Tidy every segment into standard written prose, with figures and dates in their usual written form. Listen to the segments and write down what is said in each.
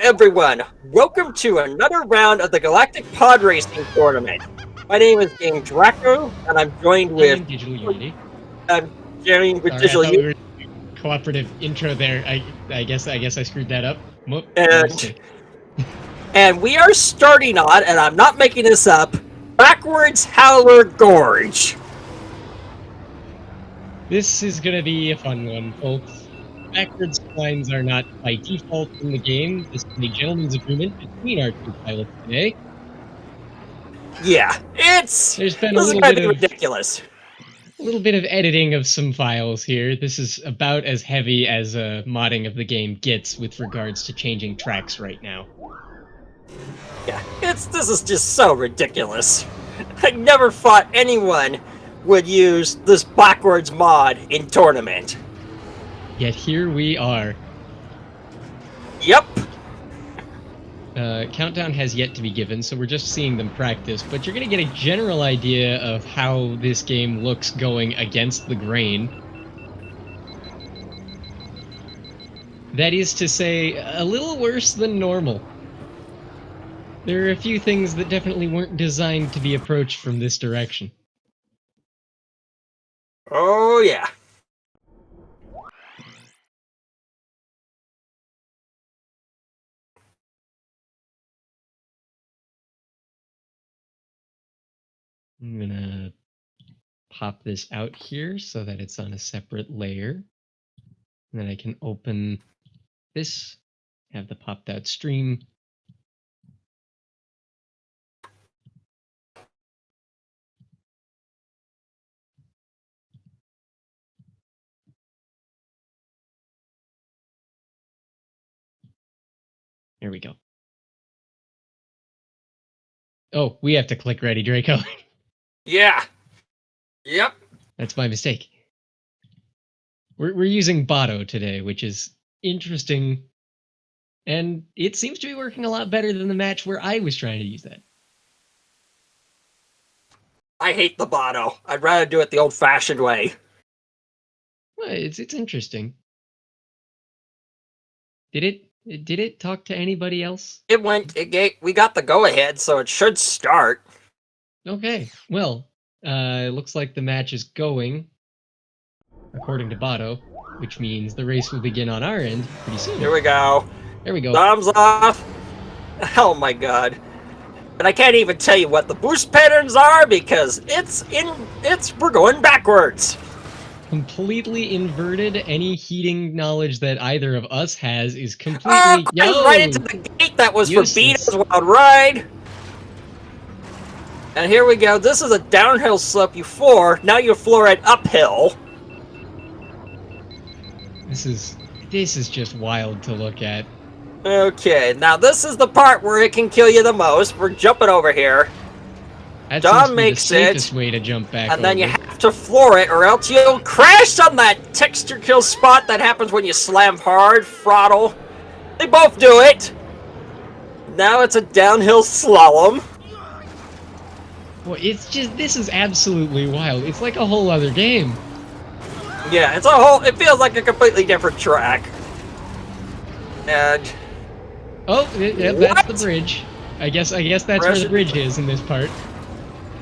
everyone. Welcome to another round of the Galactic Pod Racing Tournament. My name is Game Draco, and I'm joined with Digital Unity. I'm joined with Sorry, Digital I thought we Unity, were doing a cooperative intro there. I guess I screwed that up. Whoop, and we are starting on, and I'm not making this up, Backwards Howler Gorge. This is gonna be a fun one, folks. Backwards lines are not by default in the game. This is a gentleman's agreement between our two pilots today. Yeah, There's been this is going to be ridiculous. A little bit of editing of some files here. This is about as heavy as modding of the game gets with regards to changing tracks right now. Yeah, this is just so ridiculous. I never thought anyone would use this backwards mod in tournament. Yet here we are. Yep. Countdown has yet to be given, so we're just seeing them practice, but you're going to get a general idea of how this game looks going against the grain. That is to say, a little worse than normal. There are a few things that definitely weren't designed to be approached from this direction. Oh, yeah. I'm gonna pop this out here so that it's on a separate layer. And then I can open this, have the popped out stream. There we go. Oh, we have to click ready, Draco. Yeah. Yep. That's my mistake. We're using Botto today, which is interesting. And it seems to be working a lot better than the match where I was trying to use that. I hate the Botto. I'd rather do it the old-fashioned way. Well, it's interesting. Did it talk to anybody else? We got the go-ahead, so it should start. Okay. Well, it looks like the match is going, according to Botto, which means the race will begin on our end pretty soon. Here we go. There we go. Thumbs off. Oh my god. And I can't even tell you what the boost patterns are because we're going backwards. Completely inverted. Any heating knowledge that either of us has is completely right into the gate that was for Beato's Wild Ride. And here we go. This is a downhill slope before. Now you floor it uphill. This is just wild to look at. Okay, now this is the part where it can kill you the most. We're jumping over here. That Dom makes the safest way to jump back and then you have to floor it, or else you'll crash on that texture kill spot that happens when you slam hard, throttle. They both do it. Now it's a downhill slalom. Well, this is absolutely wild. It's like a whole other game. Yeah, it feels like a completely different track. And oh, yeah, that's the bridge. I guess that's where the bridge is in this part.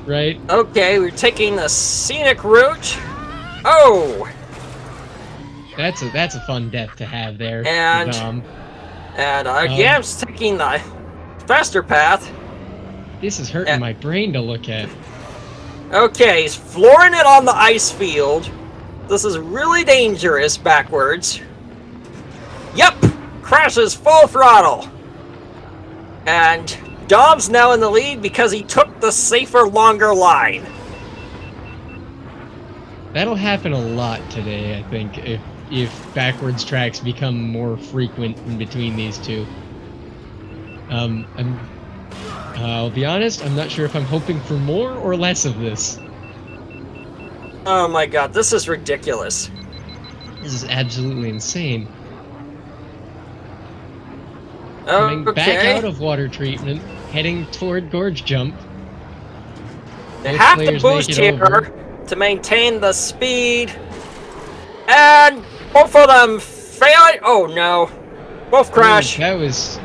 Right. Okay, we're taking the scenic route. Oh! That's a fun death to have there. And Yam's taking the faster path. This is hurting my brain to look at. Okay, he's flooring it on the ice field. This is really dangerous backwards. Yep! Crashes full throttle. And Dom's now in the lead because he took the safer, longer line. That'll happen a lot today, I think, if backwards tracks become more frequent in between these two. I'll be honest, I'm not sure if I'm hoping for more or less of this. Oh my god, this is ridiculous. This is absolutely insane. Coming back out of water treatment, heading toward gorge jump. They have to boost here to maintain the speed. And both of them fail. Oh no. Both crash. That was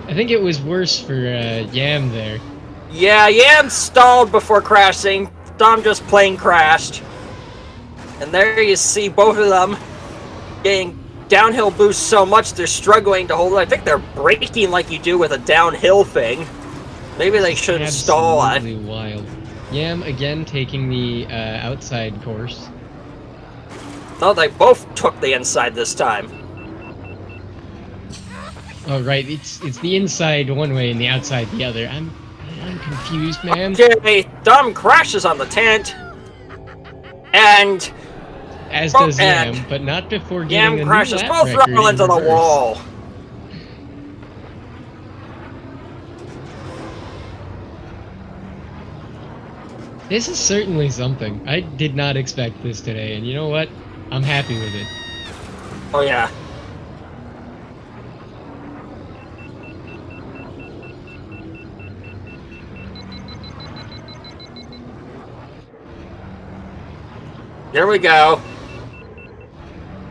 I think it was worse for Yam there. Yeah, Yam stalled before crashing. Dom just plain crashed. And there you see both of them getting downhill boost so much they're struggling to hold it. I think they're braking like you do with a downhill thing. Maybe they shouldn't stall it. Absolutely wild. Yam again taking the outside course. No, they both took the inside this time. Oh right, it's the inside one way and the outside the other. I'm confused, man. Okay, Dom crashes on the tent. And As does Yam, but not before getting Yam a crashes new lap both record throttle in into the reverse. wall. This is certainly something. I did not expect this today, and you know what? I'm happy with it. Oh yeah. There we go.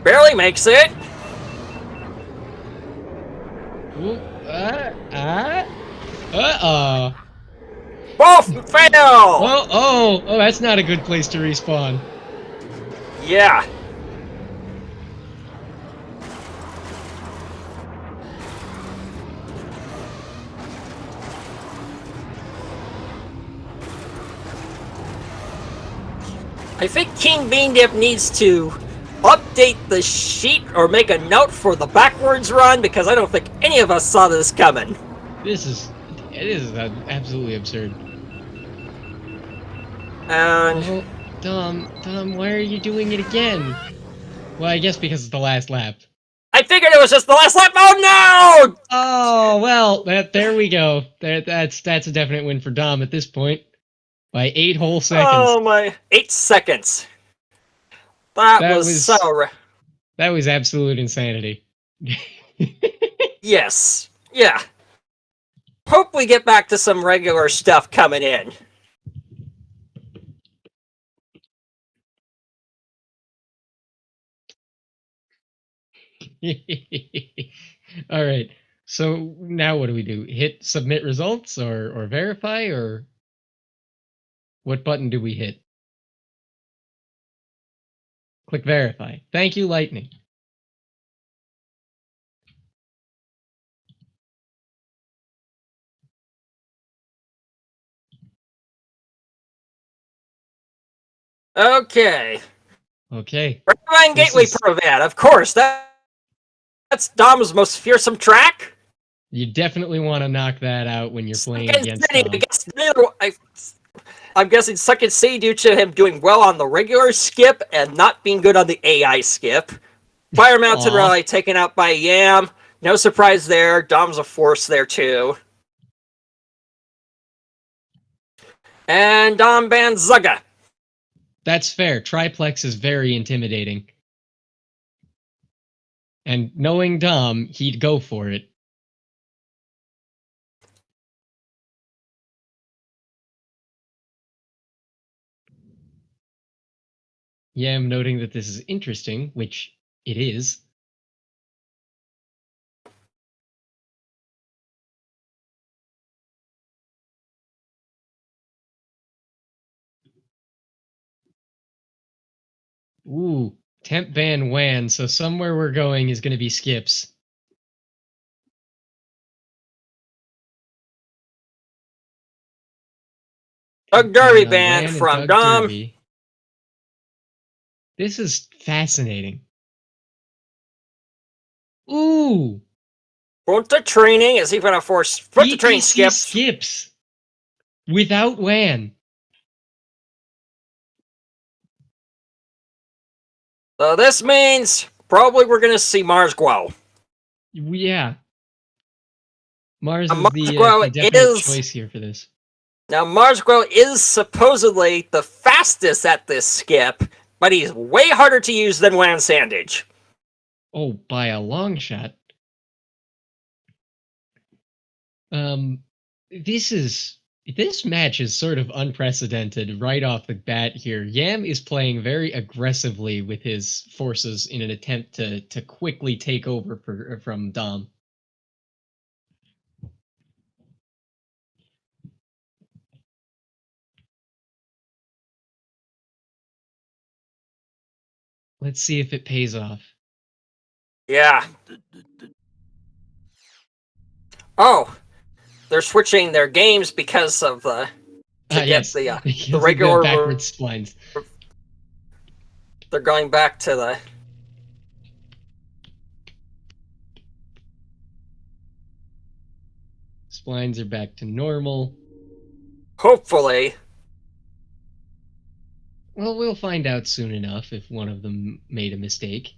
Barely makes it. Ooh, uh-oh. Both fail! Oh, that's not a good place to respawn. Yeah. I think King Bean Dip needs to update the sheet or make a note for the backwards run because I don't think any of us saw this coming. It is absolutely absurd. And Oh, Dom, why are you doing it again? Well, I guess because it's the last lap. I figured it was just the last lap. Oh no! Oh well, there we go. That's a definite win for Dom at this point by 8 whole seconds. Oh my! 8 seconds. That was so. That was absolute insanity. Yes. Yeah. Hope we get back to some regular stuff coming in. All right. So now what do we do? Hit submit results or verify, or what button do we hit? Click verify. Thank you, Lightning. Okay. Okay. Redline Gateway Provat, of course. That's Dom's most fearsome track. You definitely want to knock that out when you're playing against Dom. I'm guessing Second City due to him doing well on the regular skip and not being good on the AI skip. Fire Mountain Rally taken out by Yam. No surprise there. Dom's a force there too. And Dom bans Zugga. That's fair. Triplex is very intimidating. And knowing Dom, he'd go for it. Yeah, I'm noting that this is interesting, which it is. Ooh, temp ban Wan, so somewhere we're going is going to be skips. Doug Derby ban from Dom. Derby. This is fascinating. Ooh! Front to training. Is he going to force front to training skips without Wan? So this means probably we're going to see Mars Guo. Yeah. Mars is the definite choice here for this. Now, Mars Guo is supposedly the fastest at this skip, but he's way harder to use than Wan Sandage. Oh, by a long shot. This match is sort of unprecedented right off the bat here. Yam is playing very aggressively with his forces in an attempt to quickly take over from Dom. Let's see if it pays off. Yeah. Oh, they're switching their games because of the to get Yes, the because of the regular. backwards splines. They're going back to the. Splines are back to normal. Hopefully. Well, we'll find out soon enough if one of them made a mistake.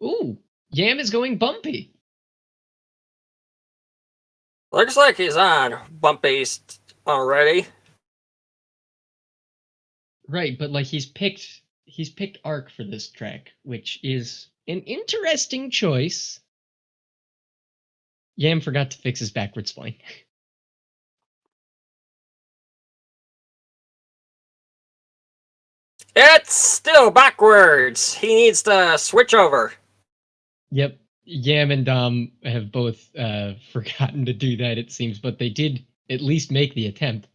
Ooh, Yam is going bumpy. Looks like he's on Bumpy's already. Right, but like he's picked Arc for this track, which is an interesting choice. Yam forgot to fix his backward spline. It's still backwards. He needs to switch over. Yep, Yam and Dom have both forgotten to do that, it seems, but they did at least make the attempt.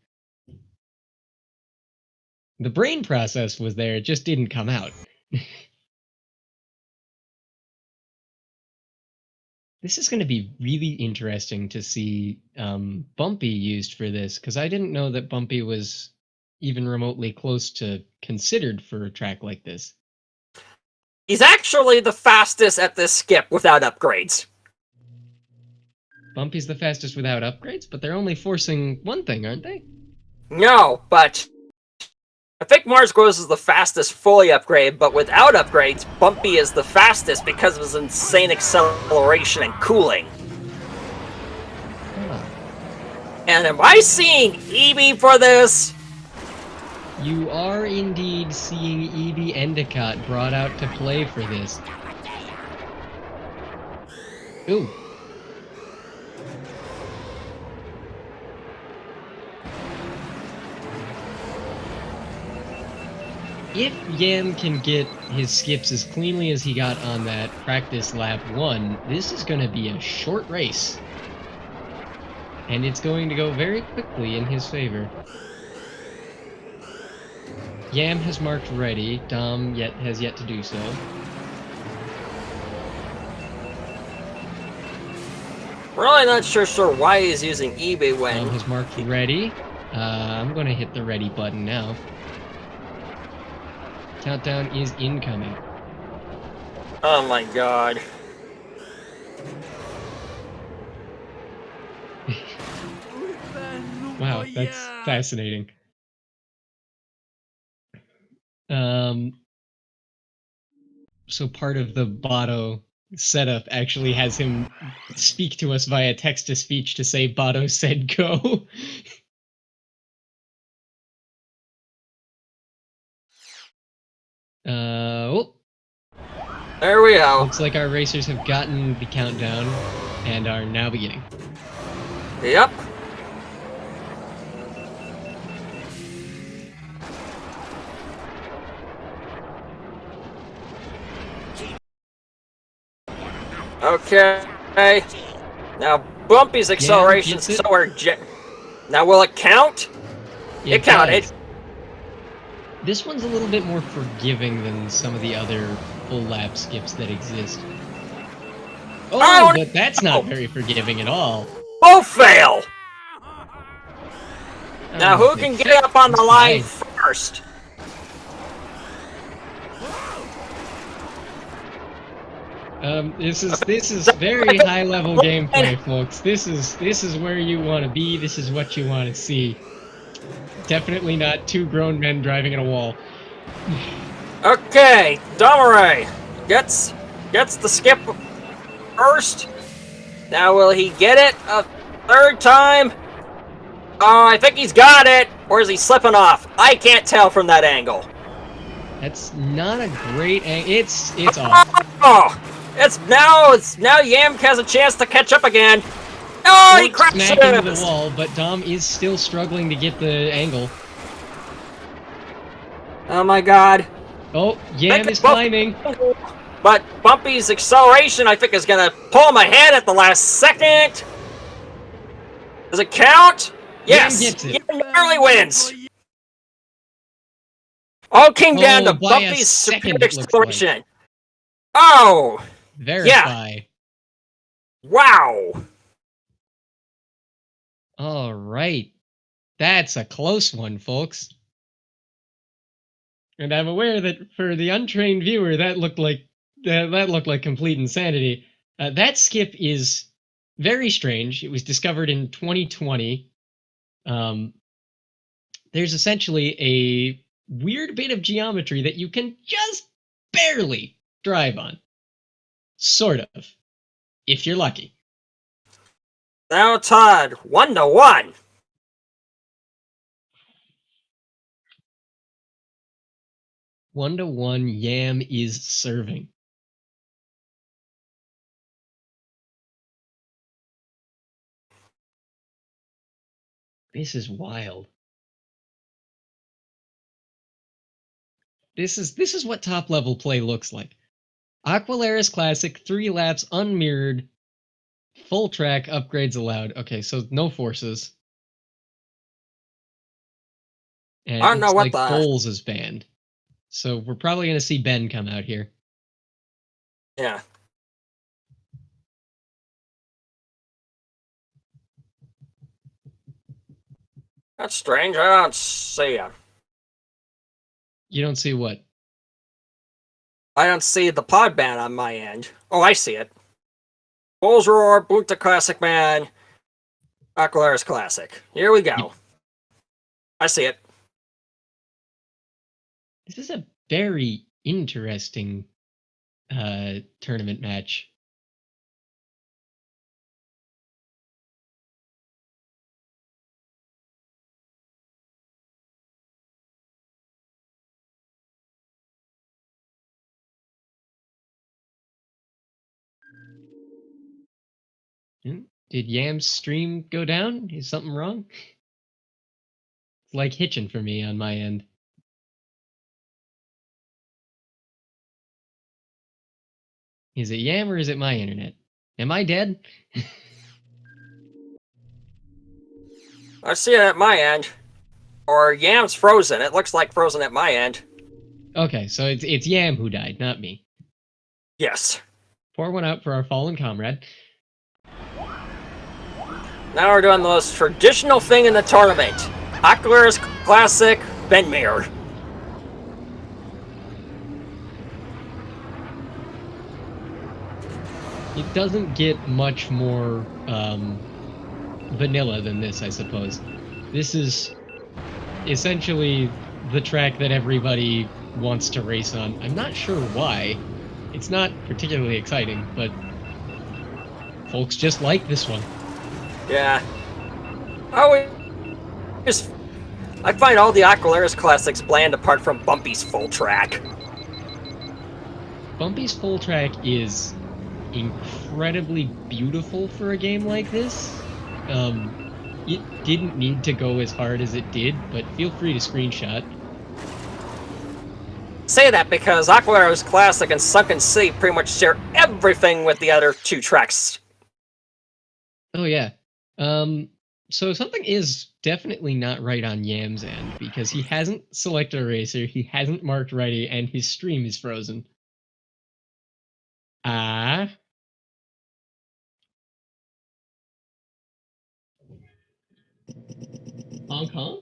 The brain process was there, it just didn't come out. This is going to be really interesting to see Bumpy used for this, because I didn't know that Bumpy was even remotely close to considered for a track like this. He's actually the fastest at this skip without upgrades. Bumpy's the fastest without upgrades, but they're only forcing one thing, aren't they? No, but I think Mars Grows is the fastest fully upgraded, but without upgrades, Bumpy is the fastest because of his insane acceleration and cooling. Huh. And am I seeing EB for this? You are indeed seeing EB Endicott brought out to play for this. Ooh. If Yam can get his skips as cleanly as he got on that practice lap 1, this is going to be a short race. And it's going to go very quickly in his favor. Yam has marked ready. Dom has yet to do so. Really not sure why he's using EB when... Dom has marked ready. I'm going to hit the ready button now. Countdown is incoming. Oh my god. Wow, that's fascinating. So part of the Botto setup actually has him speak to us via text-to-speech to say Botto said go. Oh. There we go. Looks like our racers have gotten the countdown and are now beginning. Yep. Okay. Now Bumpy's acceleration somewhere. Now will it count? It counted. This one's a little bit more forgiving than some of the other full lap skips that exist. Oh, but that's not very forgiving at all. Both fail! Now who can get up on the line first? This is very high level gameplay, folks. This is where you want to be. This is what you want to see. Definitely not two grown men driving at a wall. Okay, Domirae gets the skip first. Now will he get it a third time? Oh, I think he's got it. Or is he slipping off? I can't tell from that angle. That's not a great angle. It's off. Oh, it's now Yam has a chance to catch up again. Oh, he crashed into the wall, but Dom is still struggling to get the angle. Oh my god. Oh, Yam is climbing. But Bumpy's acceleration, I think, is going to pull him ahead at the last second. Does it count? Yes! Yam gets it. Yam narrowly wins! All came down to Oh, by a Bumpy's superior second, it looks like. acceleration. Oh! Verify. Wow! All right. That's a close one, folks. And I'm aware that for the untrained viewer, that looked like complete insanity. That skip is very strange. It was discovered in 2020. There's essentially a weird bit of geometry that you can just barely drive on. Sort of. If you're lucky. Now Todd, 1-1. 1-1, Yam is serving. This is wild. This is what top level play looks like. Aqualaris Classic, 3 laps, unmirrored, full track, upgrades allowed. Okay, so no forces. And I it don't know looks what like the... bowls is banned. So we're probably going to see Ben come out here. Yeah. That's strange. I don't see him. You don't see what? I don't see the pod ban on my end. Oh, I see it. Bulls Roar, Boot the Classic Man, Aqualaris Classic. Here we go. Yep. I see it. This is a very interesting tournament match. Did Yam's stream go down? Is something wrong? It's like hitching for me on my end. Is it Yam or is it my internet? Am I dead? I see it at my end. Or Yam's frozen. It looks like frozen at my end. Okay, so it's Yam who died, not me. Yes. Pour one out for our fallen comrade. Now we're doing the most traditional thing in the tournament. Aqualaris Classic, Ben Mirror. It doesn't get much more vanilla than this, I suppose. This is essentially the track that everybody wants to race on. I'm not sure why. It's not particularly exciting, but folks just like this one. Yeah. I find all the Aqualaris Classics bland apart from Bumpy's full track. Bumpy's full track is incredibly beautiful for a game like this. It didn't need to go as hard as it did, but feel free to screenshot. Say that because Aqualaris Classic and Sunken Sea pretty much share everything with the other two tracks. Oh yeah. So something is definitely not right on Yam's end because he hasn't selected a racer, he hasn't marked ready, and his stream is frozen. Ah. Hong Kong?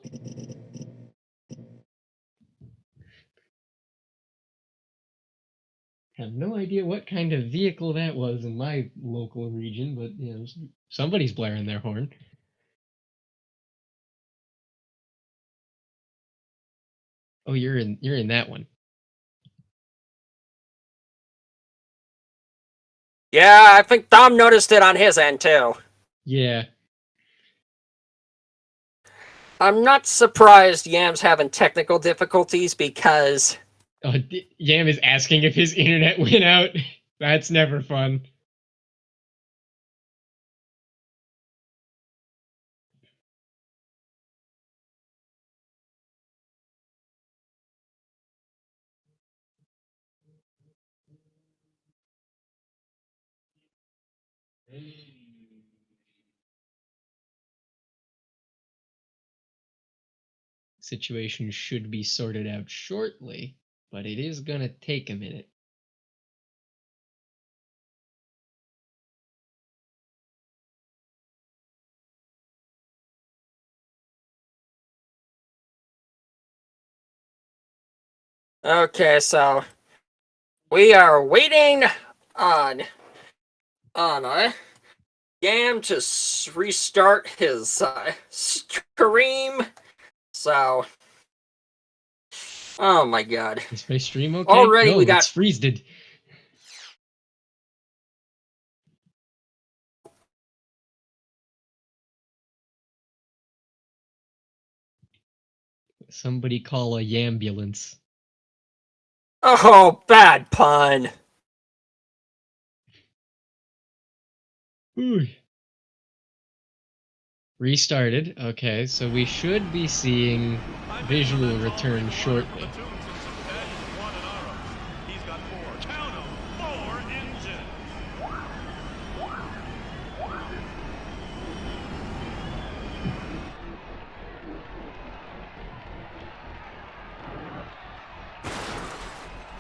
Have no idea what kind of vehicle that was in my local region, but you know, somebody's blaring their horn. Oh, you're in that one. Yeah, I think Dom noticed it on his end too. Yeah. I'm not surprised Yam's having technical difficulties because... Oh, Yam is asking if his internet went out. That's never fun. situation should be sorted out shortly, but it is gonna take a minute. Okay, so we are waiting on Yam to restart his stream. So, oh my god! Is my stream okay? Already no, we got it's freezed. Somebody call a ambulance. oh bad pun. Ooh. Restarted. Okay, so we should be seeing visual return shortly.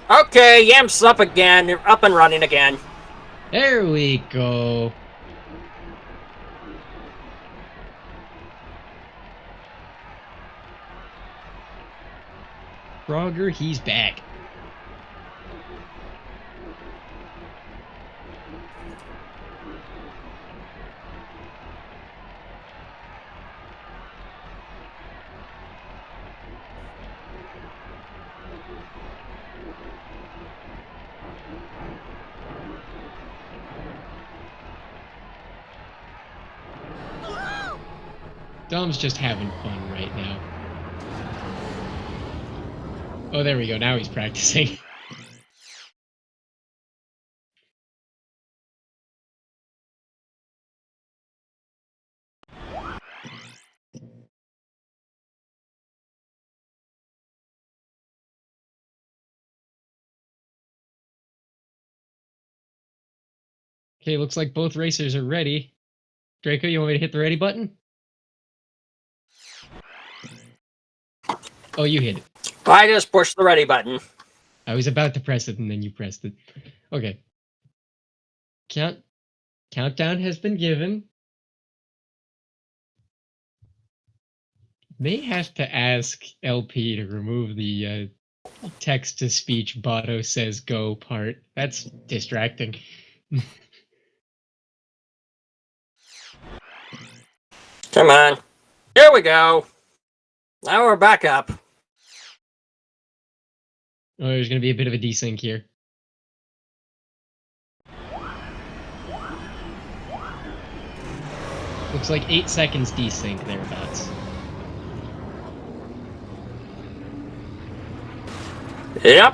Okay, Yam's up again, up and running again. There we go. Frogger, he's back. Dom's just having fun right now. Oh, there we go. Now he's practicing. Okay, looks like both racers are ready. Draco, you want me to hit the ready button? Oh, you hit it. I just pushed the ready button. I was about to press it and then you pressed it. Okay. Countdown has been given. May have to ask LP to remove the text-to-speech Botto says go part. That's distracting. Come on. Here we go. Now we're back up. Oh, there's going to be a bit of a desync here. Looks like 8 seconds desync thereabouts. Yep.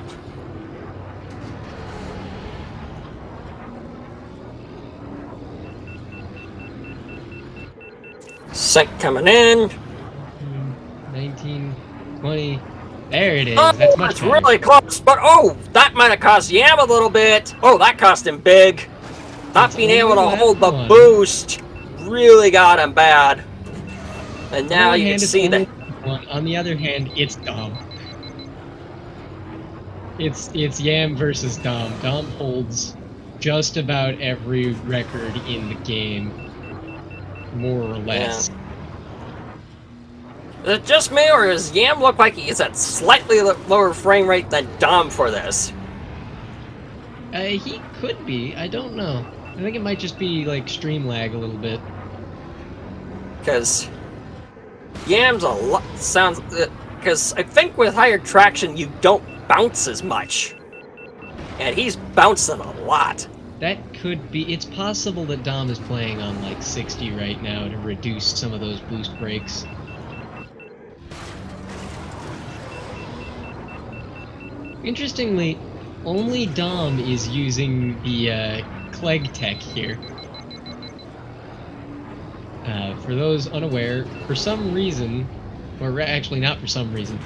Sync coming in. 19, 20. There it is. Oh, that's much it's better. really close, but oh, that might have cost Yam a little bit. Oh, that cost him big. Not being able to hold the boost really got him bad. And now you can see that. On the other hand, it's Dom. It's Yam versus Dom. Dom holds just about every record in the game, more or less. Yeah. Is it just me, or does Yam look like he's at slightly lower frame rate than Dom for this? He could be. I don't know. I think it might just be like stream lag a little bit. Because Yam's a lot sounds. Because I think with higher traction you don't bounce as much, and he's bouncing a lot. That could be. It's possible that Dom is playing on like 60 right now to reduce some of those boost breaks. Interestingly, only Dom is using the Clegg tech here. For those unaware, for some reason, or actually not for some reason,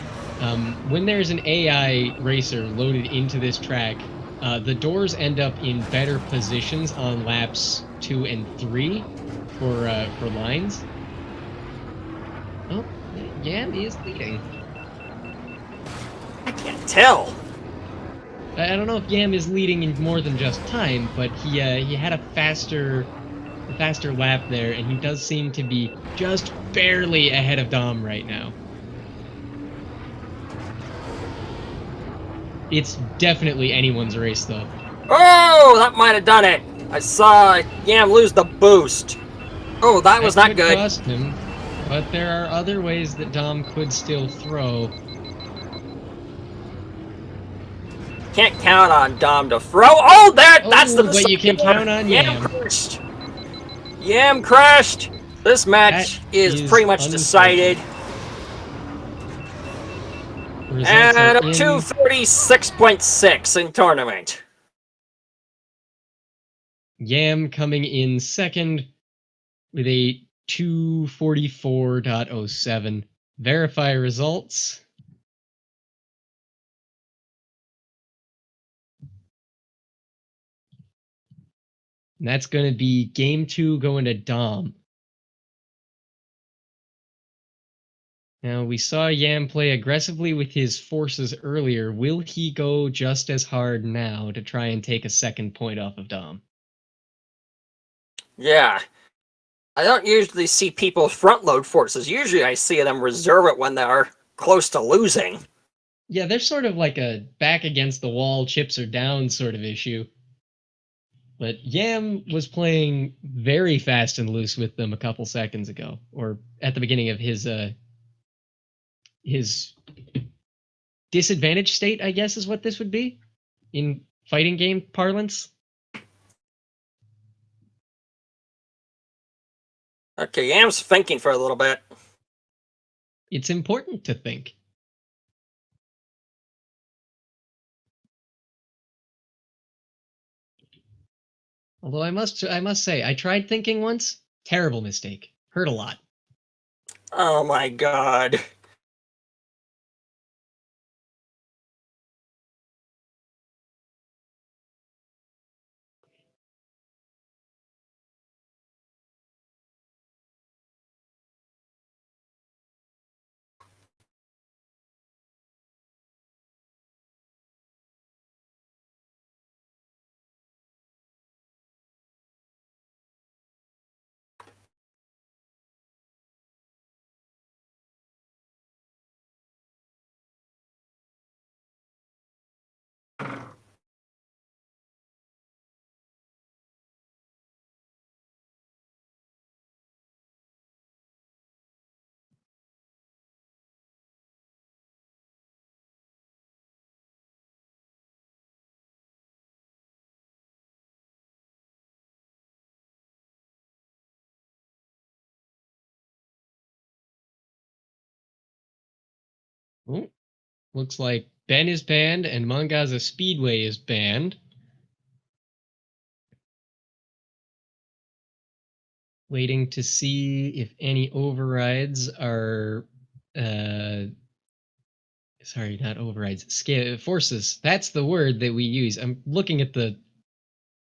when there's an AI racer loaded into this track, the doors end up in better positions on laps 2 and 3 for lines. Oh, Yam is leading. I can't tell. I don't know if Yam is leading in more than just time, but he had a faster lap there, and he does seem to be just barely ahead of Dom right now. It's definitely anyone's race, though. Oh, that might have done it. I saw Yam lose the boost. Oh, that was not could good. cost him, but there are other ways that Dom could still throw. Can't count on Dom to throw. Oh, that's the but you can count on Yam. Crashed. Yam crashed. This match is pretty much decided. And a 236.6 in tournament. Yam coming in second with a 244.07. Verify results. And that's going to be game 2 going to Dom. Now, we saw Yam play aggressively with his forces earlier. Will he go just as hard now to try and take a second point off of Dom? Yeah. I don't usually see people front load forces. Usually I see them reserve it when they're close to losing. Yeah, they're sort of like a back against the wall, chips are down sort of issue. But Yam was playing very fast and loose with them a couple seconds ago, or at the beginning of his disadvantage state, I guess is what this would be in fighting game parlance. Okay, Yam's thinking for a little bit. It's important to think. Although I must say, I tried thinking once. Terrible mistake. Hurt a lot. Oh my god. Ooh, looks like Ben is banned and Mangaza Speedway is banned. Waiting to see if any overrides are sorry, not overrides, forces. That's the word that we use. I'm looking at the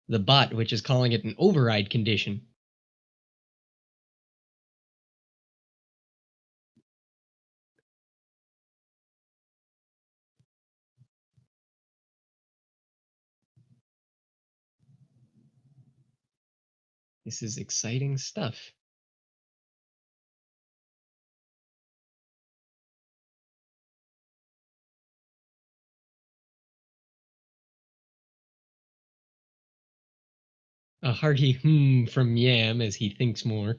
bot, which is calling it an override condition. This is exciting stuff. A hearty from Yam as he thinks more.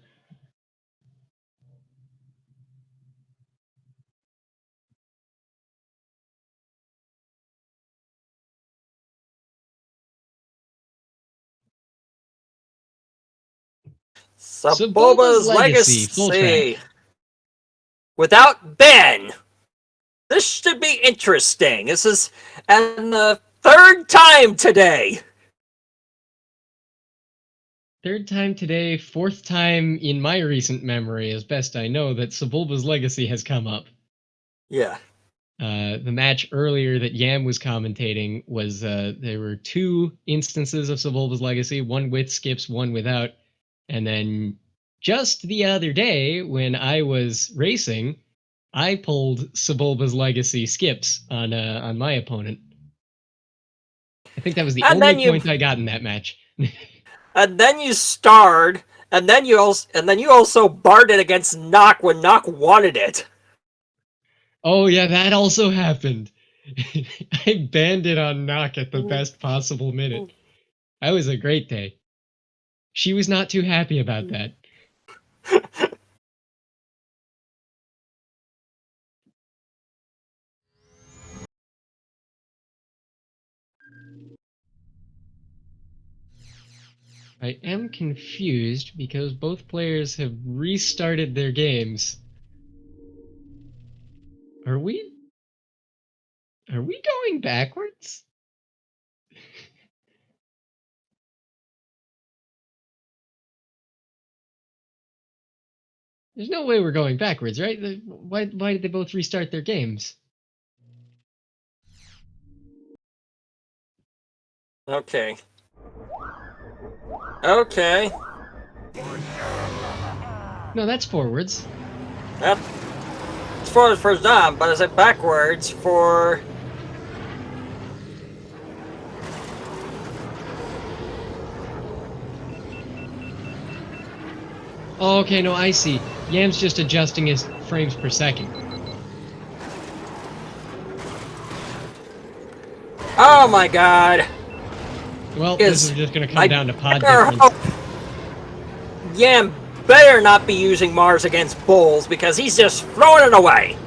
Sebulba's legacy. Without Ben. This should be interesting. This is the third time today. Third time today, fourth time in my recent memory, as best I know, that Sebulba's legacy has come up. Yeah. The match earlier that Yam was commentating was there were 2 instances of Sebulba's legacy, one with skips, one without. And then just the other day, when I was racing, I pulled Sebulba's Legacy skips on my opponent. I think that was the And then only you point I got in that match. and then you starred, and then you also barred it against Nock when Nock wanted it. Oh yeah, that also happened. I banned it on Knock at the best possible minute. That was a great day. She was not too happy about that. I am confused because both players have restarted their games. Are we going backwards? There's no way we're going backwards, right? Why did they both restart their games? Okay. Okay. No, that's forwards. That's forwards for Dom, but is it backwards for... Oh, okay, no, I see. Yam's just adjusting his frames per second. Oh my god. Well, this is just gonna come down to pod better difference. Yam better not be using Mars against Bulls because he's just throwing it away.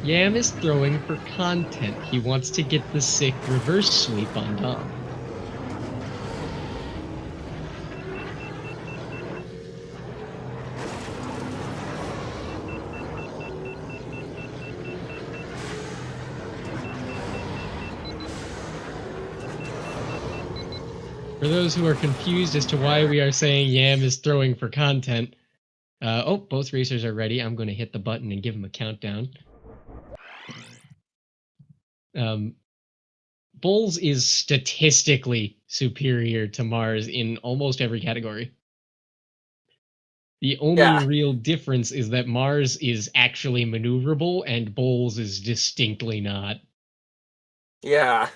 Yam is throwing for content. He wants to get the sick reverse sweep on Dom. For those who are confused as to why we are saying Yam is throwing for content, oh, both racers are ready. I'm going to hit the button and give them a countdown. Bulls is statistically superior to Mars in almost every category. The only real difference is that Mars is actually maneuverable and Bulls is distinctly not. Yeah.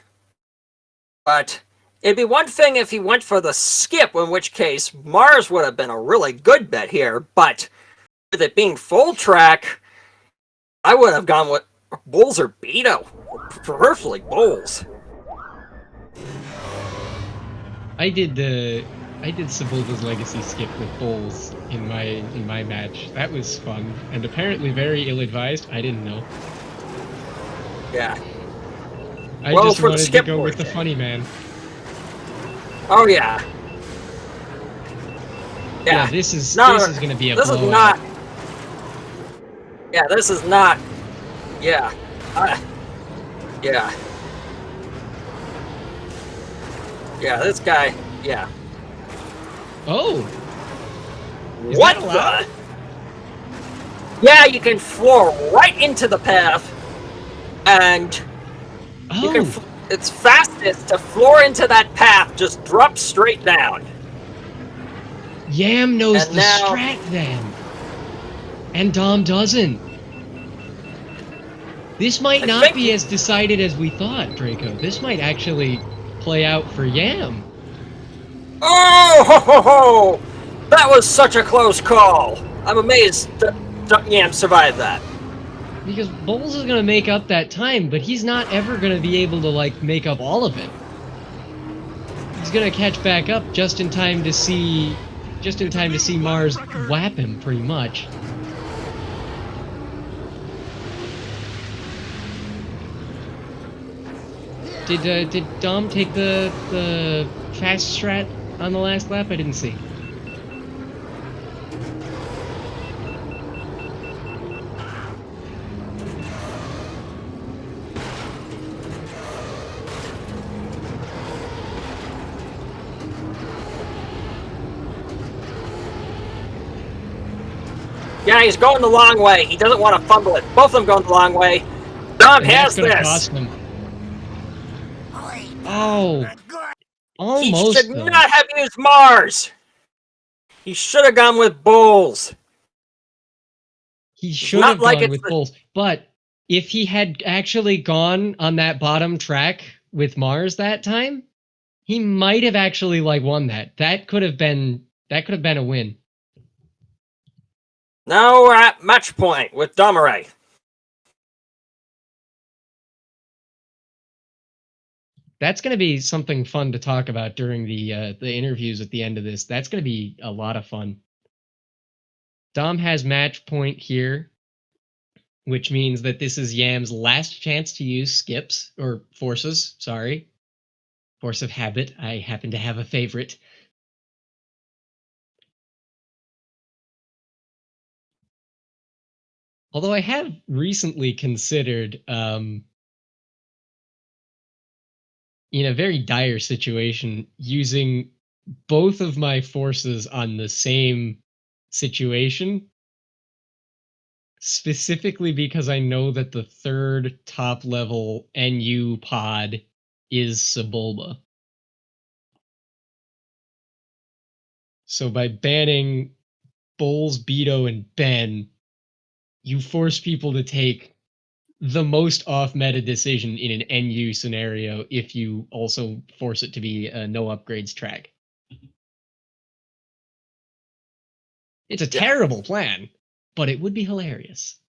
But it'd be one thing if he went for the skip, in which case Mars would have been a really good bet here, but with it being full track, I would have gone with Bulls or Beto. Preferably Bulls. I did Sebulba's Legacy skip with Bulls in my match. That was fun and apparently very ill-advised. I didn't know. Yeah. I just wanted to go with the funny man. Oh yeah. Yeah, this is going to be a blowout. This is not. Yeah, this is not. Yeah. Yeah. Yeah, this guy. Yeah. Oh. What the? Yeah, you can floor right into the path, and you can. It's fastest to floor into that path. Just drop straight down. Yam knows the strat then, and Dom doesn't. This might not be as decided as we thought, Draco. This might actually play out for Yam. Oh, ho, ho, ho. That was such a close call. I'm amazed that Yam survived that. Because Bulls is going to make up that time, but he's not ever going to be able to, like, make up all of it. He's going to catch back up just in time to see Mars whap him, pretty much. Did Dom take the fast strat on the last lap? I didn't see. Yeah, he's going the long way. He doesn't want to fumble it. Both of them going the long way. Dom has this. Cost him. Oh, almost. He should not have used Mars. He should have gone with Bulls. He should not have like gone it's with Bulls, but if he had actually gone on that bottom track with Mars that time, he might have actually won that. That could have been a win. Now we're at match point with Domirae. That's going to be something fun to talk about during the interviews at the end of this. That's going to be a lot of fun. Dom has match point here, which means that this is Yam's last chance to use skips or forces. Sorry, force of habit. I happen to have a favorite. Although I have recently considered, in a very dire situation, using both of my forces on the same situation, specifically because I know that the third top level NU pod is Sebulba. So by banning Bulls, Beto, and Ben, you force people to take the most off-meta decision in an NU scenario if you also force it to be a no upgrades track. It's a terrible plan, but it would be hilarious.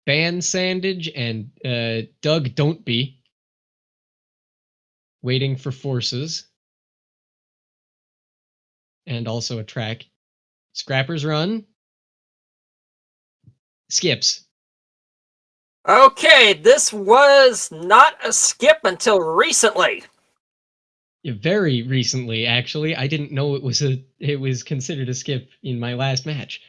Ban Sandage and Doug Don't Be waiting for forces. And also a track. Scrappers Run. Skips. Okay, this was not a skip until recently. Yeah, very recently, actually. I didn't know it was considered a skip in my last match.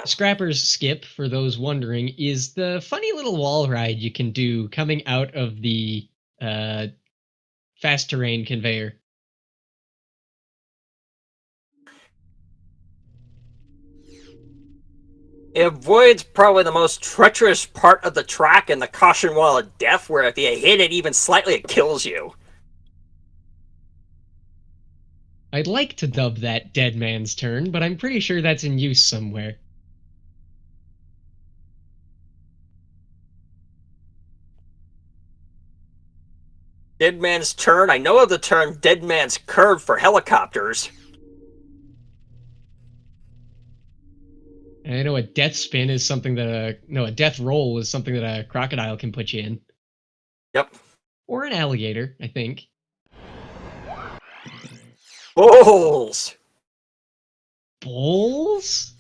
Scrapper's skip, for those wondering, is the funny little wall ride you can do coming out of the fast terrain conveyor. It avoids probably the most treacherous part of the track in the caution wall of death, where if you hit it even slightly, it kills you. I'd like to dub that Dead Man's Turn, but I'm pretty sure that's in use somewhere. Dead Man's Turn. I know of the term Dead Man's Curve for helicopters. And I know a death spin is something that a death roll is something that a crocodile can put you in. Yep. Or an alligator, I think. Bulls! Bulls?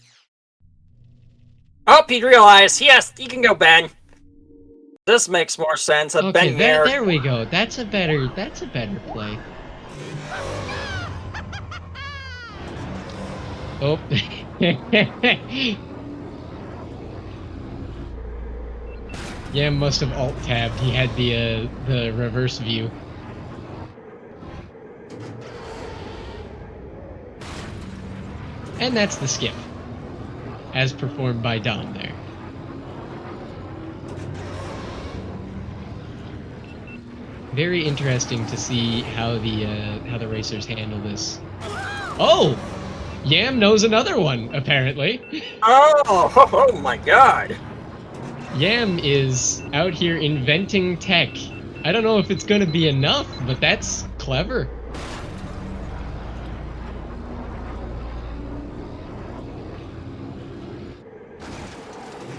Oh, he realized. Yes, you can go Ben. This makes more sense. Okay, Ben there. There we go. That's a better play. Oh. Yeah, must have alt-tabbed. He had the reverse view. And that's the skip. As performed by Dom there. Very interesting to see how the racers handle this. Oh! Yam knows another one, apparently. Oh my god. Yam is out here inventing tech. I don't know if it's going to be enough, but that's clever.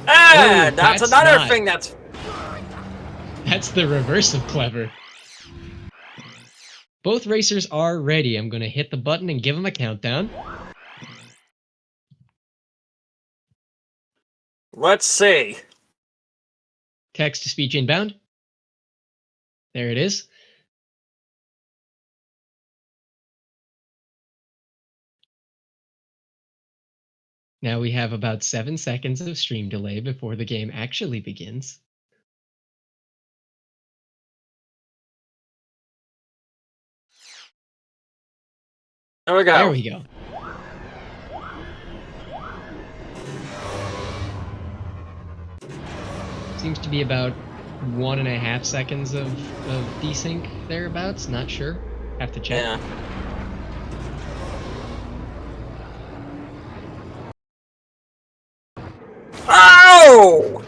Ah, Oh, that's another thing that's... That's the reverse of clever. Both racers are ready. I'm going to hit the button and give them a countdown. Let's see. Text-to-speech inbound. There it is. Now we have about 7 seconds of stream delay before the game actually begins. There we go. There we go. Seems to be about 1.5 seconds of desync thereabouts. Not sure. Have to check. Yeah. Oh!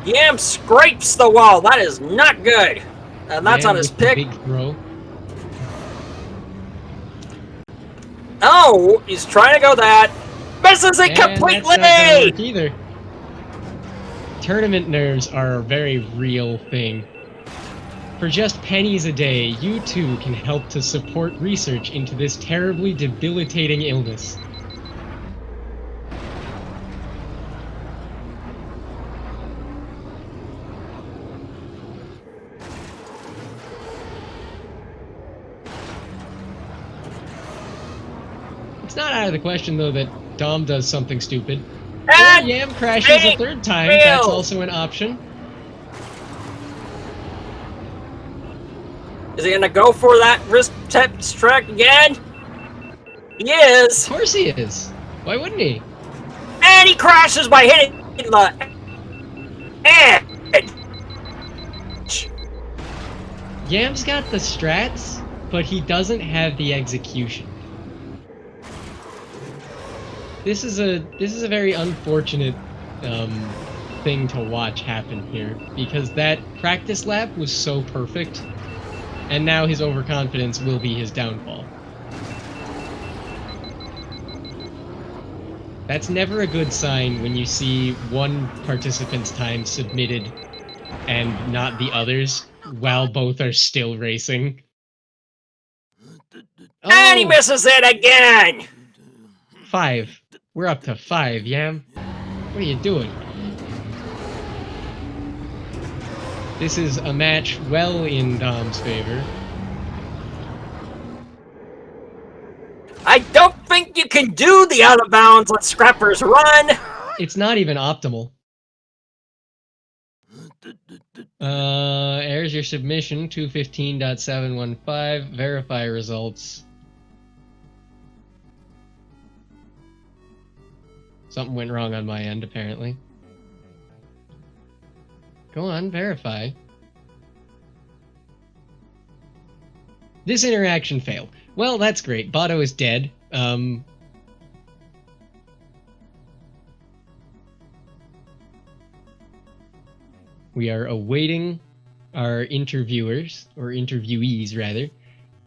Yam scrapes the wall. That is not good. And that's Yam on his with the pick. Big throw. Oh, he's trying to go that. Misses it And that's not gonna completely! work either. Tournament nerves are a very real thing. For just pennies a day, you too can help to support research into this terribly debilitating illness. It's not out of the question, though, that Dom does something stupid. Or And Yam crashes a third time. That's also an option. is he gonna go for that wrist track again? He is. Of course he is. Why wouldn't he? And he crashes by hitting the edge. Yam's got the strats, but he doesn't have the execution. This is a very unfortunate thing to watch happen here, because that practice lap was so perfect, and now his overconfidence will be his downfall. That's never a good sign when you see one participant's time submitted and not the others, while both are still racing. And he misses it again! 5. We're up to 5, Yam. What are you doing? This is a match well in Dom's favor. I don't think you can do the out of bounds on Scrapper's run! It's not even optimal. Errors your submission, 215.715, verify results. Something went wrong on my end, apparently. Go on, verify. This interaction failed. Well, that's great. Botto is dead. We are awaiting our interviewers, or interviewees, rather.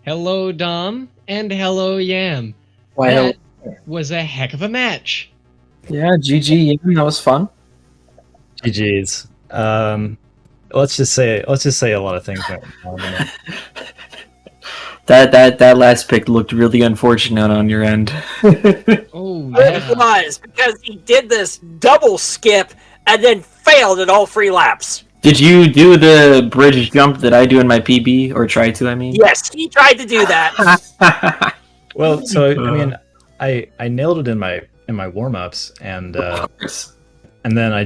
Hello, Dom, and hello, Yam. Why, That was a heck of a match. yeah, GG, that was fun. GG's. Let's just say a lot of things went wrong. That last pick looked really unfortunate on your end. Oh, It yeah. was, because he did this double skip and then failed at all 3 laps. Did you do the bridge jump that I do in my PB, or try to? I mean, Yes, he tried to do that. Well, so I mean, I nailed it in my warm ups, and of course. and then I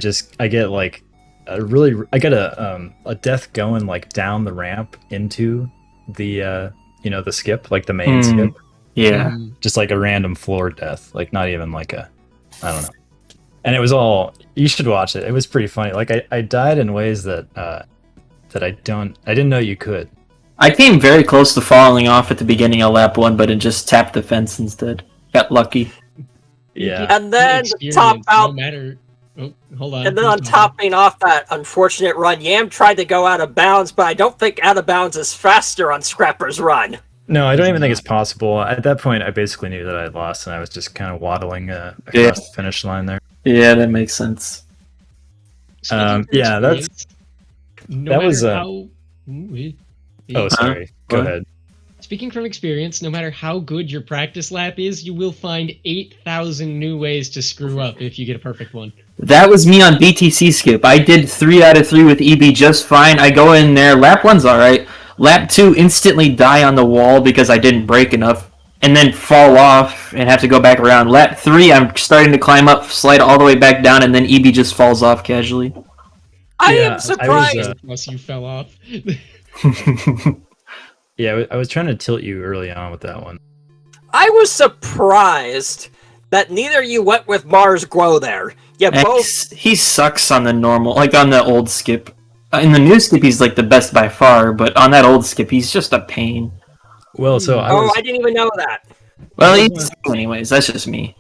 get like a death going like down the ramp into the the skip, like the main skip, Yeah. just like a random floor death, like not even like I don't know. And it was all, you should watch it. It was pretty funny. Like I died in ways that I didn't know you could. I came very close to falling off at the beginning of lap 1, but it just tapped the fence instead. Got lucky. Yeah. And then to Experience, top out, no matter. Oh, hold on. and then on topping off that unfortunate run, Yam tried to go out of bounds, but I don't think out of bounds is faster on Scrapper's run. No, I don't even think it's possible. At that point, I basically knew that I had lost, and I was just kind of waddling across Yeah. the finish line there. Yeah, that makes sense. Yeah, that's. No that matter was, how. Ooh, Oh, sorry. Go What? ahead. Speaking from experience, no matter how good your practice lap is, you will find 8,000 new ways to screw up if you get a perfect one. That was me on BTC skip. I did 3 out of 3 with EB just fine. I go in there, lap 1's alright. Lap 2, instantly die on the wall because I didn't brake enough, and then fall off and have to go back around. Lap 3, I'm starting to climb up, slide all the way back down, and then EB just falls off casually. I Yeah, am surprised. Unless you fell off. Yeah, I was trying to tilt you early on with that one. I was surprised that neither you went with Mars Glow there. Yeah, And both. he sucks on the normal, like on the old skip. In the new skip, he's like the best by far, but on that old skip, he's just a pain. Well, so I didn't even know that. Well, That was he's anyways. That's just me.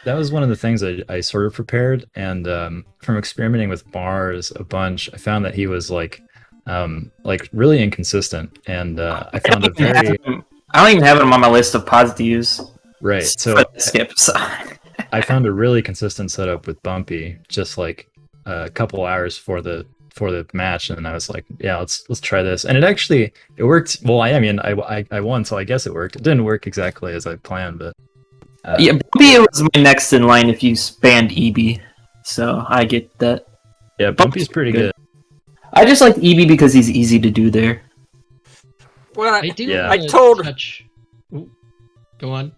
that was one of the things I sort of prepared, and from experimenting with Mars a bunch, I found that he was like really inconsistent, and I found a very I don't even have him on my list of pods to use. right. For So the skips. I found a really consistent setup with Bumpy, just like a couple hours for the match, and I was like, yeah, let's try this, and it worked. Well, I won, so I guess it worked. It didn't work exactly as I planned, but Yeah, Bumpy was my next in line if you banned EB, so I get that. yeah, Bumpy's pretty good. I just like EB because he's easy to do there. Well, I do. Yeah. wanna I told- Touch... Ooh, go on.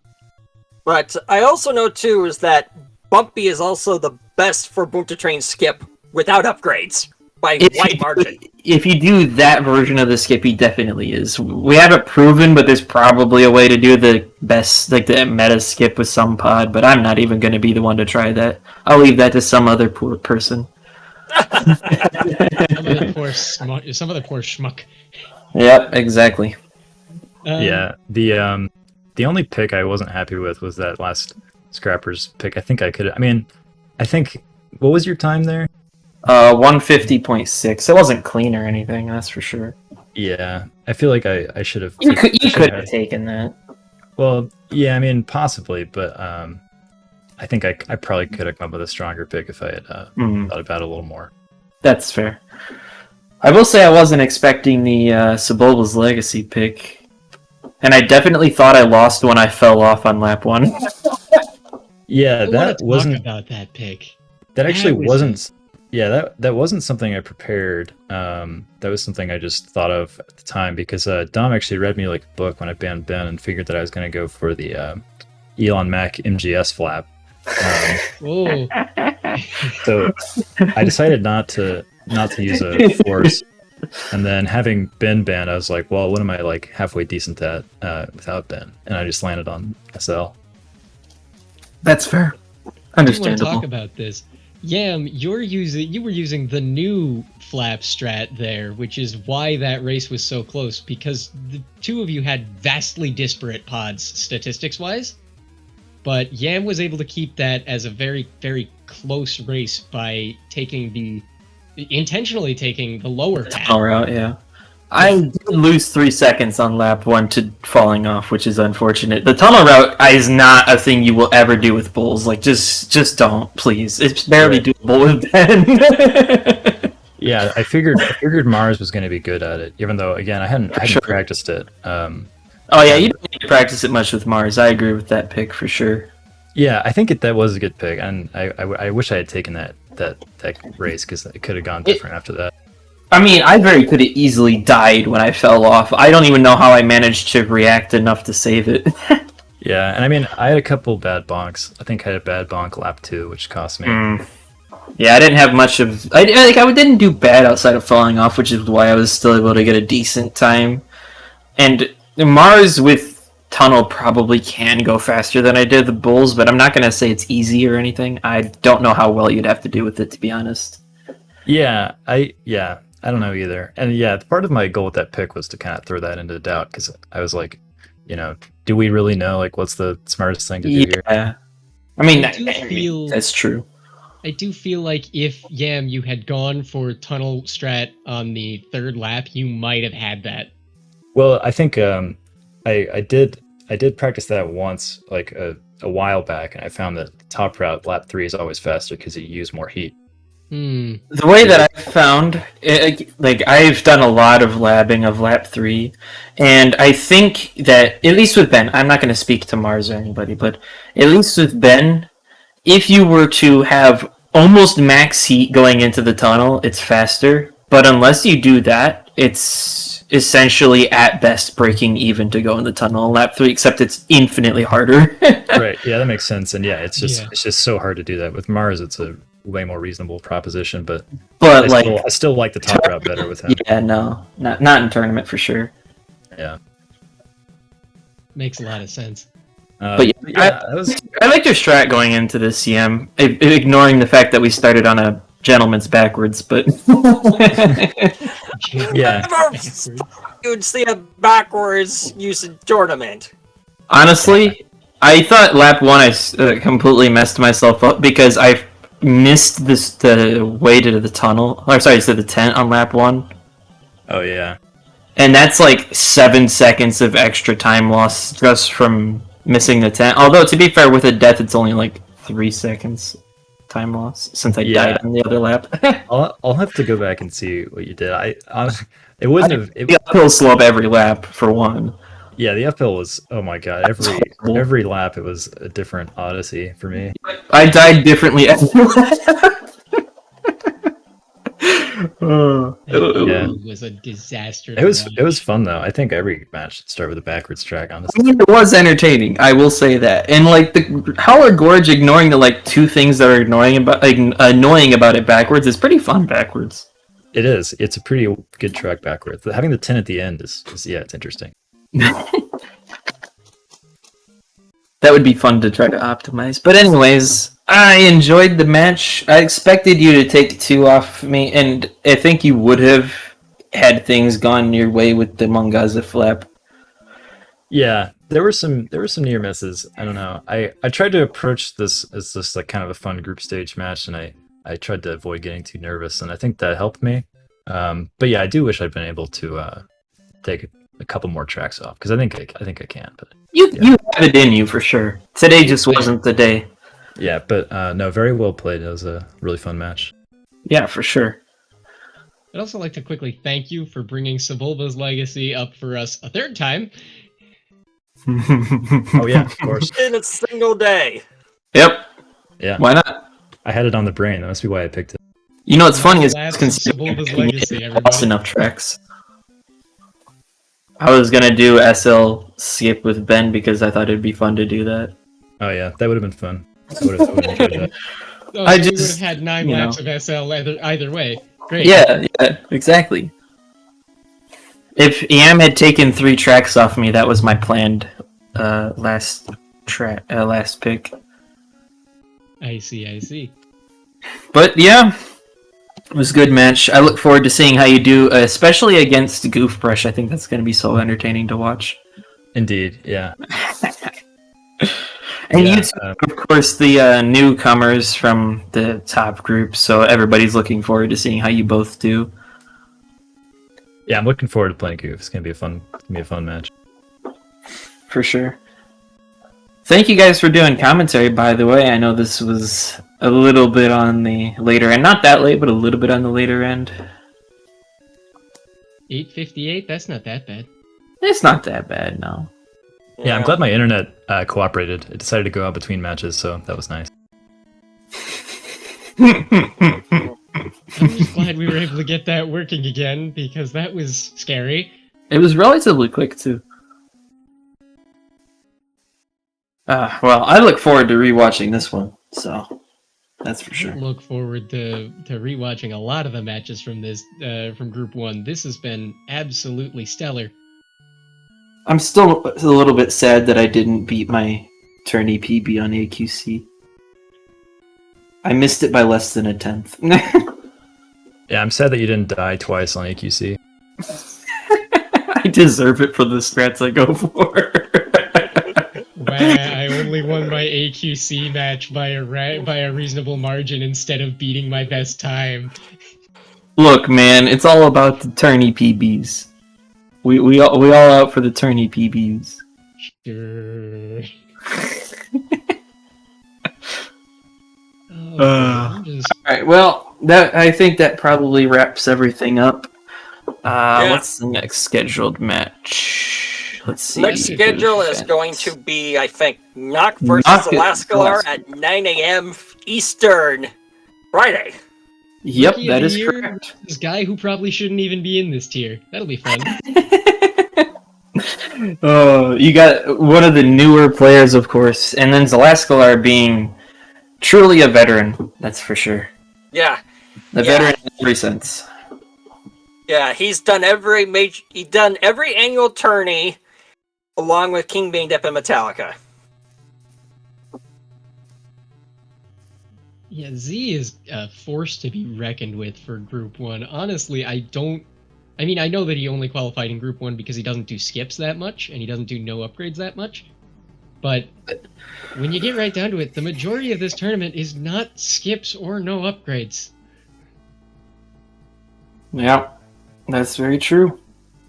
but I also know too is that Bumpy is also the best for Boom to Train skip without upgrades by wide margin. If you do that version of the skip, he definitely is. We haven't proven, but there's probably a way to do the best, like the meta skip with some pod, but I'm not even going to be the one to try that. I'll leave that to some other poor person. Some of the poor schmuck. Yep, exactly. Yeah, the only pick I wasn't happy with was that last Scrappers pick. I think what was your time there? 150.6. It wasn't clean or anything, that's for sure. Yeah, I feel like I should have. You could have taken that. Well, yeah, I mean possibly, but I think I probably could have come up with a stronger pick if I had thought about it a little more. That's fair. I will say I wasn't expecting the Sebulba's Legacy pick, and I definitely thought I lost when I fell off on lap 1. Yeah, I wanna that talk wasn't. about that pick. That actually was- wasn't. Yeah, that wasn't something I prepared. That was something I just thought of at the time because Dom actually read me like a book when I banned Ben and figured that I was going to go for the Elon Mac MGS flap. Oh, So I decided not to use a force, and then having Ben banned, I was like, well, what am I like halfway decent at without Ben? And I just landed on SL. That's fair. I do want to Understandable. talk about this. Yam, you were using the new flap strat there, which is why that race was so close, because the two of you had vastly disparate pods statistics-wise, but Yam was able to keep that as a very, very close race by intentionally taking the lower path. All right, yeah. I did lose 3 seconds on lap 1 to falling off, which is unfortunate. The tunnel route is not a thing you will ever do with bulls. Like, just don't, please. It's barely doable with Ben. Yeah, I figured Mars was going to be good at it, even though again I hadn't Sure. practiced it. Oh yeah, you don't need to practice it much with Mars. I agree with that pick for sure. Yeah, I think that was a good pick, and I wish I had taken that race because it could have gone different after that. I mean, I very could have easily died when I fell off. I don't even know how I managed to react enough to save it. Yeah, and I mean, I had a couple bad bonks. I think I had a bad bonk lap 2, which cost me. Yeah, I didn't have much of. I didn't do bad outside of falling off, which is why I was still able to get a decent time. And Mars with tunnel probably can go faster than I did the bulls, but I'm not gonna say it's easy or anything. I don't know how well you'd have to do with it, to be honest. Yeah, I don't know either. And yeah, part of my goal with that pick was to kind of throw that into doubt because I was like, do we really know like what's the smartest thing to do here? Yeah, I mean, That's true. I do feel like if Yam you had gone for tunnel strat on the third lap, you might have had that. Well, I think I did practice that once, like a while back, and I found that top route lap 3 is always faster because you use more heat. The way that I found, like I've done a lot of labbing of lap 3, and I think that, at least with Ben, I'm not going to speak to Mars or anybody, but at least with Ben, if you were to have almost max heat going into the tunnel, it's faster, but unless you do that, it's essentially at best breaking even to go in the tunnel in lap 3, except it's infinitely harder. Right, yeah, that makes sense, and yeah, it's just so hard to do that. With Mars, it's a way more reasonable proposition, but I still like the top route better with him. Yeah, no, not in tournament for sure. Yeah. Makes a lot of sense. But yeah, that was I liked your strat going into this CM, ignoring the fact that we started on a gentleman's backwards, but Yeah. Never you'd see a backwards usage tournament. honestly, I thought lap 1 I completely messed myself up because I missed the way to the tunnel, or sorry, to the tent on lap 1. Oh yeah. And that's like 7 seconds of extra time loss just from missing the tent. Although, to be fair, with a death, it's only like 3 seconds time loss since I died on the other lap. I'll have to go back and see what you did. It wouldn't have. The uphill slope every lap, for one. Yeah, the uphill was. Oh my god! Every lap, it was a different odyssey for me. I died differently every lap. Yeah. It was a disaster. It was fun though. I think every match should start with a backwards track. I Honestly, mean, it was entertaining. I will say that. And like the Howler Gorge, ignoring the like 2 things that are annoying about it backwards is pretty fun backwards. it is. It's a pretty good track backwards. Having the 10 at the end is yeah, it's interesting. That would be fun to try to optimize. But anyways, I enjoyed the match. I expected you to take 2 off me, and I think you would have had things gone your way with the Mongaza flap. Yeah, there were some near misses. I don't know. I tried to approach this as just like kind of a fun group stage match, and I tried to avoid getting too nervous, and I think that helped me. But yeah, I do wish I'd been able to take a couple more tracks off because I think I can. But You have it in you for sure. Today just wasn't the day. yeah, but no, very well played. It was a really fun match. Yeah, for sure. I'd also like to quickly thank you for bringing Sebulba's legacy up for us a 3rd time. Oh yeah, of course. In a single day. Yep. Yeah, Why not? I had it on the brain. That must be why I picked it. You know what's funny is Last considering Sebulba's you legacy, lost everybody. enough tracks. I was gonna do SL skip with Ben because I thought it'd be fun to do that. Oh yeah, that would have been fun. I would have enjoyed that. Oh, I we would just, have had 9 you laps know. of SL either way. Great. Yeah, exactly. If EM had taken 3 tracks off me, that was my planned last pick. I see. But yeah, it was a good match. I look forward to seeing how you do, especially against Goofbrush. I think that's going to be so entertaining to watch. Indeed, yeah. And Yeah, you two, of course, the newcomers from the top group, so everybody's looking forward to seeing how you both do. Yeah, I'm looking forward to playing Goof. It's gonna be a fun match. For sure. Thank you guys for doing commentary, by the way. I know this was a little bit on the later end. Not that late, but a little bit on the later end. 8:58. That's not that bad. It's not that bad, no. Yeah, I'm glad my internet cooperated. It decided to go out between matches, so that was nice. I'm just glad we were able to get that working again because that was scary. It was relatively quick, too. Well, I look forward to rewatching this one, so that's for sure. Look forward to rewatching a lot of the matches from this from Group 1. This has been absolutely stellar. I'm still a little bit sad that I didn't beat my tourney PB on AQC. I missed it by less than a 10th. Yeah, I'm sad that you didn't die twice on AQC. I deserve it for the strats I go for. I only won my AQC match by a reasonable margin instead of beating my best time. Look, man, it's all about the tourney PBs. We all out for the tourney PBs. Sure. All right, well, I think that probably wraps everything up. What's the next scheduled match? Let's see. Next schedule is going to be, I think, Knock versus Knock Alaskalar at 9 a.m. Eastern, Friday. Yep, Rookie of that the is year, correct. This guy who probably shouldn't even be in this tier. That'll be fun. Oh, you got one of the newer players, of course, and then Zalaskalar being truly a veteran, that's for sure. Yeah. A veteran in every sense. Yeah, he's done every annual tourney along with King Being Dip and Metallica. Yeah, Z is a force to be reckoned with for Group 1. Honestly, I know that he only qualified in Group 1 because he doesn't do skips that much, and he doesn't do no upgrades that much. But when you get right down to it, the majority of this tournament is not skips or no upgrades. Yeah, that's very true.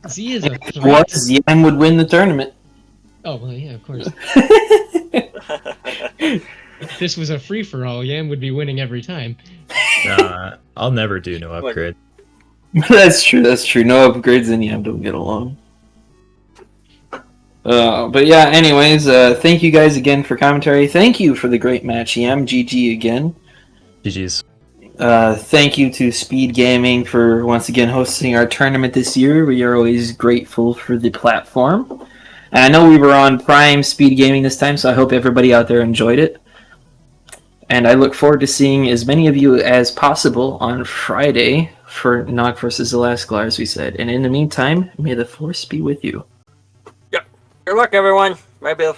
Z is a If it threat. was, Yam would win the tournament. Oh, well, yeah, of course. If this was a free-for-all, Yam would be winning every time. Nah, I'll never do no upgrade. That's true. No upgrades and Yam don't get along. But yeah, anyways, thank you guys again for commentary. Thank you for the great match, Yam. GG again. GG's. Thank you to SpeedGaming for once again hosting our tournament this year. We are always grateful for the platform. And I know we were on Prime SpeedGaming this time, so I hope everybody out there enjoyed it. And I look forward to seeing as many of you as possible on Friday for Nog vs. Alasklar, as we said. And in the meantime, may the force be with you. Yep. Good luck, everyone. Bye, Bill.